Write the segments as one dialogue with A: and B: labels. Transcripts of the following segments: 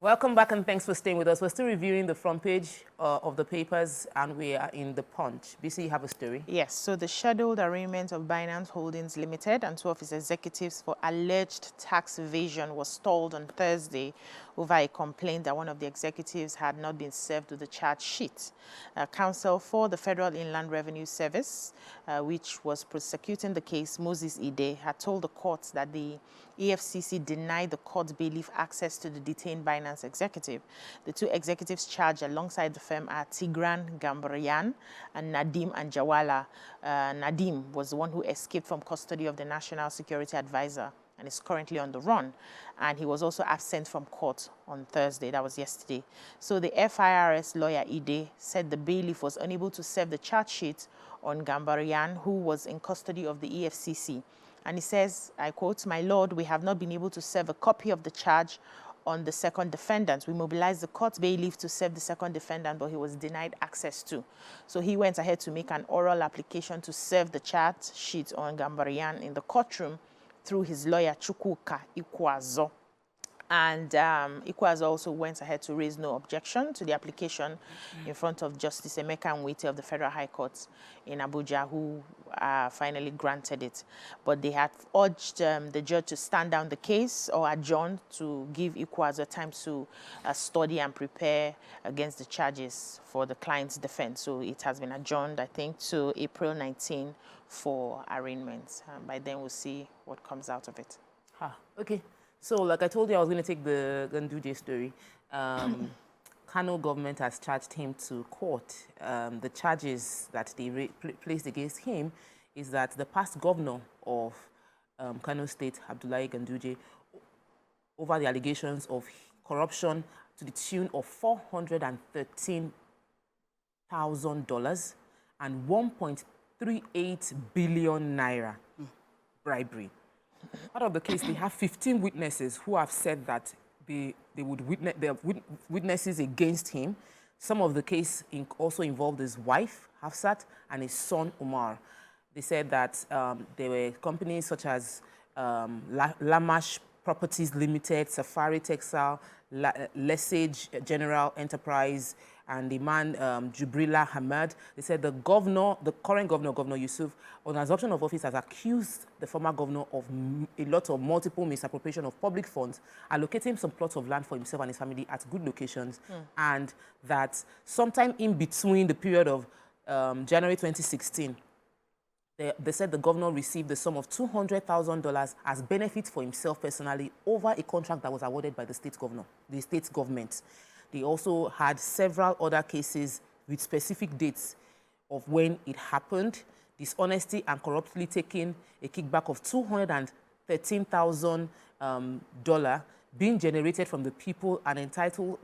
A: Welcome back and thanks for staying with us. We're still reviewing the front page of the papers and we are in the Punch. BC, you have a story?
B: Yes, so the scheduled arraignment of Binance Holdings Limited and two of its executives for alleged tax evasion was stalled on Thursday over a complaint that one of the executives had not been served with a charge sheet. Counsel for the Federal Inland Revenue Service, which was prosecuting the case, Moses Ide, had told the court that the EFCC denied the court bailiff access to the detained Binance executive. The two executives charged alongside the firm are Tigran Gambaryan and Nadim Anjawala. Nadim was the one who escaped from custody of the National Security Advisor and is currently on the run. And he was also absent from court on Thursday. That was yesterday. So the FIRS lawyer, Ide, said the bailiff was unable to serve the charge sheet on Gambaryan, who was in custody of the EFCC. And he says, I quote, "My lord, we have not been able to serve a copy of the charge on the second defendant. We mobilized the court bailiff to serve the second defendant, but he was denied access to. So he went ahead to make an oral application to serve the charge sheet on Gambarian in the courtroom through his lawyer, Chukwuka Ikwazo. And Ikwazo also went ahead to raise no objection to the application in front of Justice Emeka Nwite of the Federal High Court in Abuja, who finally granted it. But they had urged the judge to stand down the case or adjourn to give Ikwazo time to study and prepare against the charges for the client's defense. So it has been adjourned, I think, to April 19 for arraignment. By then, we'll see what comes out of it.
A: Okay. So, like I told you, I was going to take the Ganduje story. Kano government has charged him to court. The charges that they placed against him is that the past governor of Kano State, Abdullahi Ganduje, over the allegations of corruption to the tune of $413,000 and 1.38 billion naira bribery. Part of the case, they have 15 witnesses who have said that they are witnesses against him. Some of the case also involved his wife, Hafsat, and his son, Umar. They said that there were companies such as Lamash Properties Limited, Safari Textile, Lesaga General Enterprise, and the man Jibrilla Hamad. They said the current governor, Governor Yusuf, on assumption of office, has accused the former governor of a lot of multiple misappropriation of public funds, allocating some plots of land for himself and his family at good locations, and that sometime in between the period of January 2016, they said the governor received the sum of $200,000 as benefit for himself personally over a contract that was awarded by the state government. They also had several other cases with specific dates of when it happened, dishonesty and corruptly taking a kickback of $213,000 being generated from the people and entitled.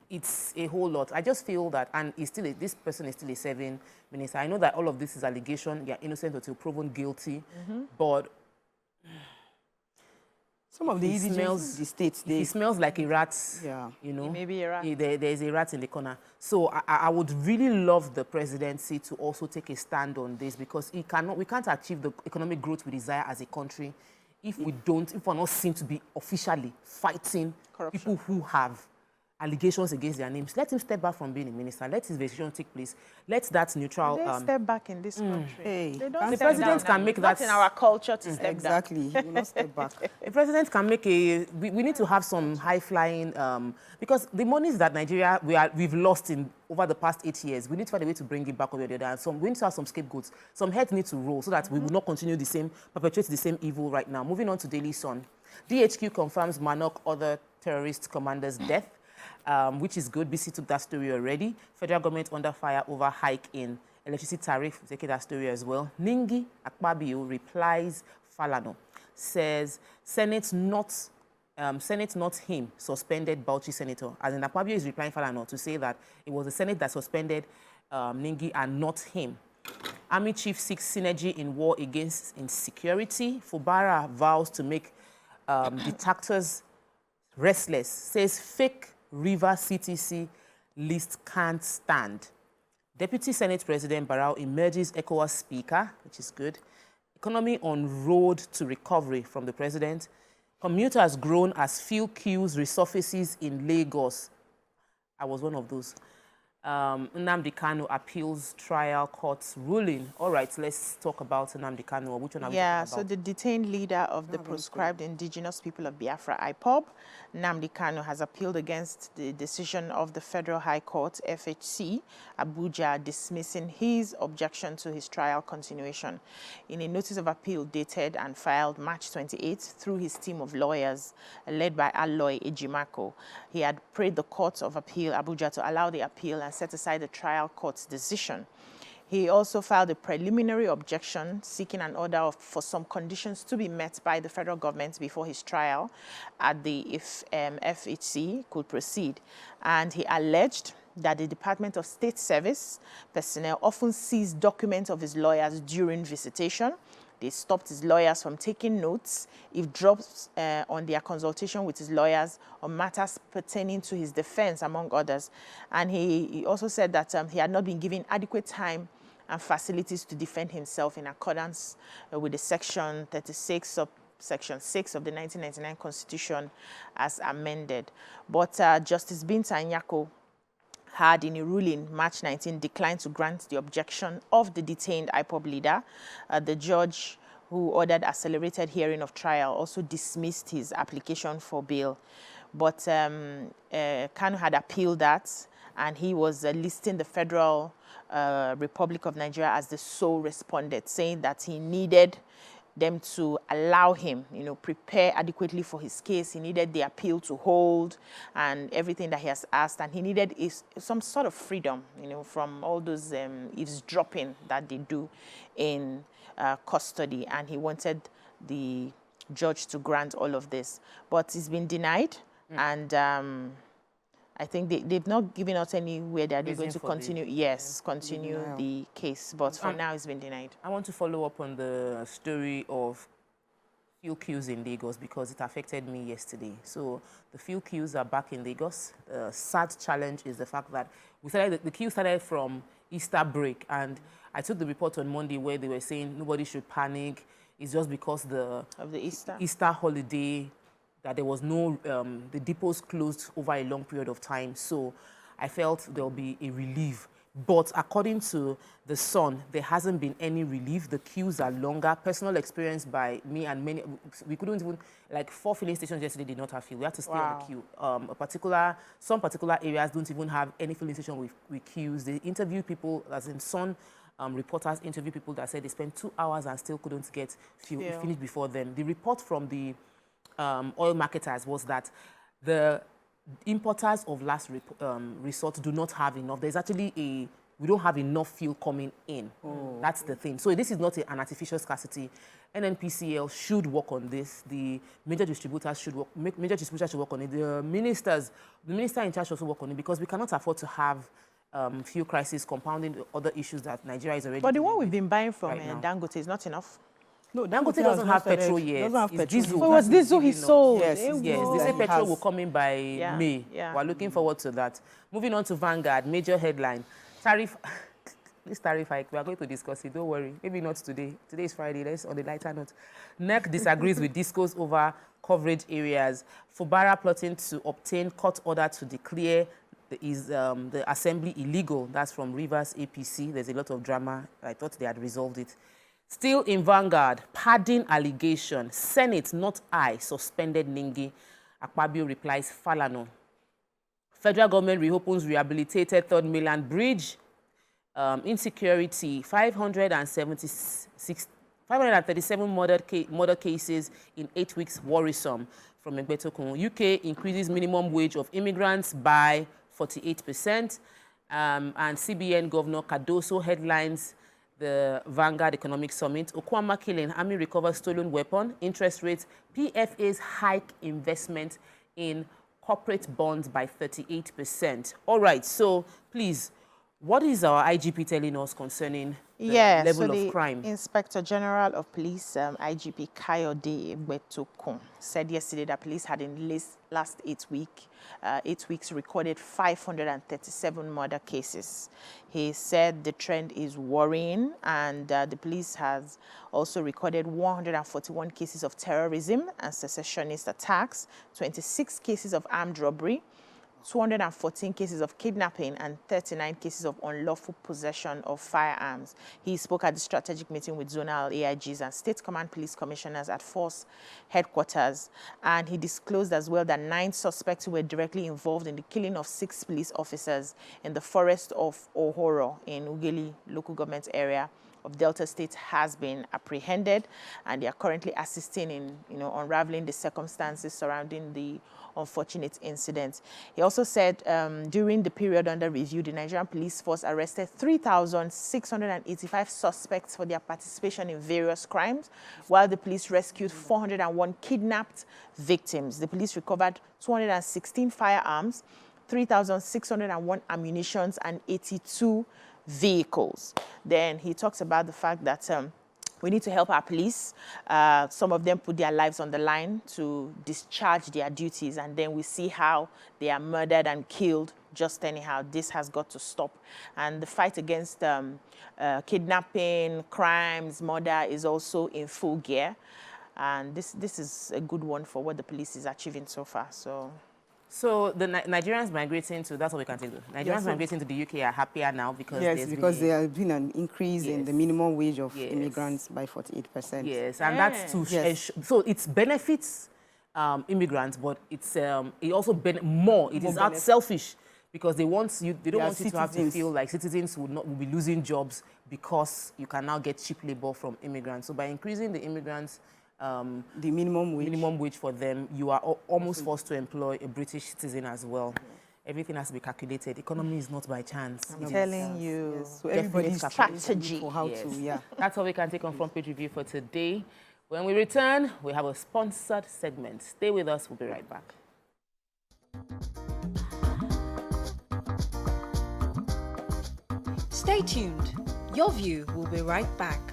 A: It's a whole lot. I just feel that, and this person is still a serving minister. I know that all of this is allegation. They are innocent until proven guilty, but
C: some of the smells the states.
A: He smells like a rat.
C: Yeah,
A: you know,
B: maybe a rat.
A: There's a rat in the corner. So I would really love the presidency to also take a stand on this, because we can't achieve the economic growth we desire as a country if we're not seen to be officially fighting corruption. People who have allegations against their names. Let him step back from being a minister. Let his investigation take place. Let that neutral...
B: They step back in this country.
A: Hey, the president can make that...
B: Not in our culture to step
C: exactly.
B: down.
C: He will not step back.
A: The president can make a... We need to have some high-flying... because the monies that Nigeria... we've lost over the past 8 years, we need to find a way to bring it back over the other. And we need to have some scapegoats. Some heads need to roll so that we will not continue perpetuate the same evil right now. Moving on to Daily Sun. DHQ confirms Manok other terrorist commander's death. Which is good. BC took that story already. Federal government under fire over hike in electricity tariff. Take that story as well. Ningi Akpabio replies Falano. Says Senate not him suspended Bauchi senator. As in, Akpabio is replying Falano to say that it was the Senate that suspended Ningi and not him. Army chief seeks synergy in war against insecurity. Fubara vows to make detractors restless. Says fake River CTC list can't stand. Deputy Senate President Barrow emerges ECOWAS speaker, which is good. Economy on road to recovery from the president. Commuters groan as fuel queues resurfaces in Lagos. I was one of those. Nnamdi Kanu appeals trial court's ruling. All right, let's talk about Nnamdi Kanu. Which one are we talking about?
B: So the detained leader of the proscribed indigenous people of Biafra, IPOB, Nnamdi Kanu, has appealed against the decision of the Federal High Court, FHC, Abuja, dismissing his objection to his trial continuation. In a notice of appeal dated and filed March 28th through his team of lawyers, led by Aloy Ejimako, he had prayed the Court of Appeal, Abuja, to allow the appeal and set aside the trial court's decision. He also filed a preliminary objection seeking an order for some conditions to be met by the federal government before his trial at the FHC could proceed. And he alleged that the Department of State Service personnel often seized documents of his lawyers during visitation. They stopped his lawyers from taking notes if drops on their consultation with his lawyers on matters pertaining to his defense, among others. And he also said that he had not been given adequate time and facilities to defend himself in accordance with the Section 36 of Section 6 of the 1999 Constitution as amended. But Justice Binta Nyako had, in a ruling March 19, declined to grant the objection of the detained IPOB leader. The judge who ordered accelerated hearing of trial also dismissed his application for bail. But Kanu had appealed that, and he was listing the Federal Republic of Nigeria as the sole respondent, saying that he needed them to allow him, prepare adequately for his case. He needed the appeal to hold and everything that he has asked, and he needed some sort of freedom, from all those eavesdropping that they do in custody. And he wanted the judge to grant all of this, but it's been denied. And I think they've not given us anywhere that they're going to continue. Continue the case, but for now it's been denied.
A: I want to follow up on the story of fuel queues in Lagos because it affected me yesterday. So the fuel queues are back in Lagos. The sad challenge is the fact that the queue started from Easter break, and I took the report on Monday where they were saying nobody should panic. It's just because
B: of the
A: Easter holiday that there was no, the depots closed over a long period of time. So I felt there'll be a relief. But according to the Sun, there hasn't been any relief. The queues are longer. Personal experience by me and many, we couldn't even, like 4 filling stations yesterday did not have fuel. We had to stay on the queue. Some particular areas don't even have any filling station with queues. They interview people, as in Sun reporters interview people that said they spent 2 hours and still couldn't get fuel. It finished before them. The report from the oil marketers was that the importers of last resort do not have enough. There's actually we don't have enough fuel coming in. That's the thing. So this is not an artificial scarcity. NNPCL should work on this. The major distributors should work. Should work on it. The minister in charge also work on it, because we cannot afford to have fuel crisis compounding other issues that Nigeria is already.
B: But the one we've been buying from Dangote is not enough.
A: No, Dangote doesn't have petrol yet. It's diesel.
B: So it was diesel he sold.
A: Yes. They say petrol will come in by May. We're looking forward to that. Moving on to Vanguard, major headline. Tariff. This tariff hike, we are going to discuss it. Don't worry. Maybe not today. Today is Friday. Let's on the lighter note. NEC disagrees with discourse over coverage areas. Fubara plotting to obtain court order to declare the assembly illegal. That's from Rivers APC. There's a lot of drama. I thought they had resolved it. Still in Vanguard, padding allegation. Senate, not I, suspended Ningi. Akpabio replies Falano. Federal government reopens rehabilitated 3rd mainland bridge. Insecurity, 537 murder cases in 8 weeks, worrisome, from Egbetokun. UK increases minimum wage of immigrants by 48%. And CBN Governor Cardoso headlines the Vanguard Economic Summit. Okwama killing, Army recovers stolen weapon, interest rates, PFAs hike investment in corporate bonds by 38%. All right, so please, What is our IGP telling us concerning the
B: Yeah,
A: level
B: so
A: of
B: the
A: crime?
B: Inspector General of Police, IGP Kayode Betokun, said yesterday that police had in last 8 weeks recorded 537 murder cases. He said the trend is worrying, and the police has also recorded 141 cases of terrorism and secessionist attacks, 26 cases of armed robbery, 214 cases of kidnapping and 39 cases of unlawful possession of firearms. He spoke at the strategic meeting with zonal AIGs and state command police commissioners at Force headquarters. And he disclosed as well that 9 suspects who were directly involved in the killing of 6 police officers in the forest of Ohoro in Ugeli local government area of Delta State has been apprehended, and they are currently assisting in unraveling the circumstances surrounding the unfortunate incident. He also said during the period under review, the Nigerian police force arrested 3,685 suspects for their participation in various crimes, while the police rescued 401 kidnapped victims. The police recovered 216 firearms, 3,601 ammunitions, and 82 vehicles. Then he talks about the fact that we need to help our police. Some of them put their lives on the line to discharge their duties, and then we see how they are murdered and killed just anyhow. This has got to stop. And the fight against kidnapping, crimes, murder is also in full gear. And this is a good one for what the police is achieving so far.
A: So the Nigerians migrating to, that's what we can tell you. Nigerians migrating to the UK are happier now because
C: there has been an increase in the minimum wage of immigrants by 48%.
A: Yes, and that's to so it benefits immigrants, but it's it also it is not selfish because they don't want you to have to feel like citizens will be losing jobs because you can now get cheap labor from immigrants. So by increasing the immigrants
C: the minimum wage
A: for them, you are almost forced to employ a British citizen as well. Everything has to be calculated. Economy is not by chance.
B: I'm telling you.
C: Yes. So everybody's strategy for how to,
A: That's all we can take on Front Page Review for today. When we return, we have a sponsored segment. Stay with us. We'll be right back.
D: Stay tuned. Your View will be right back.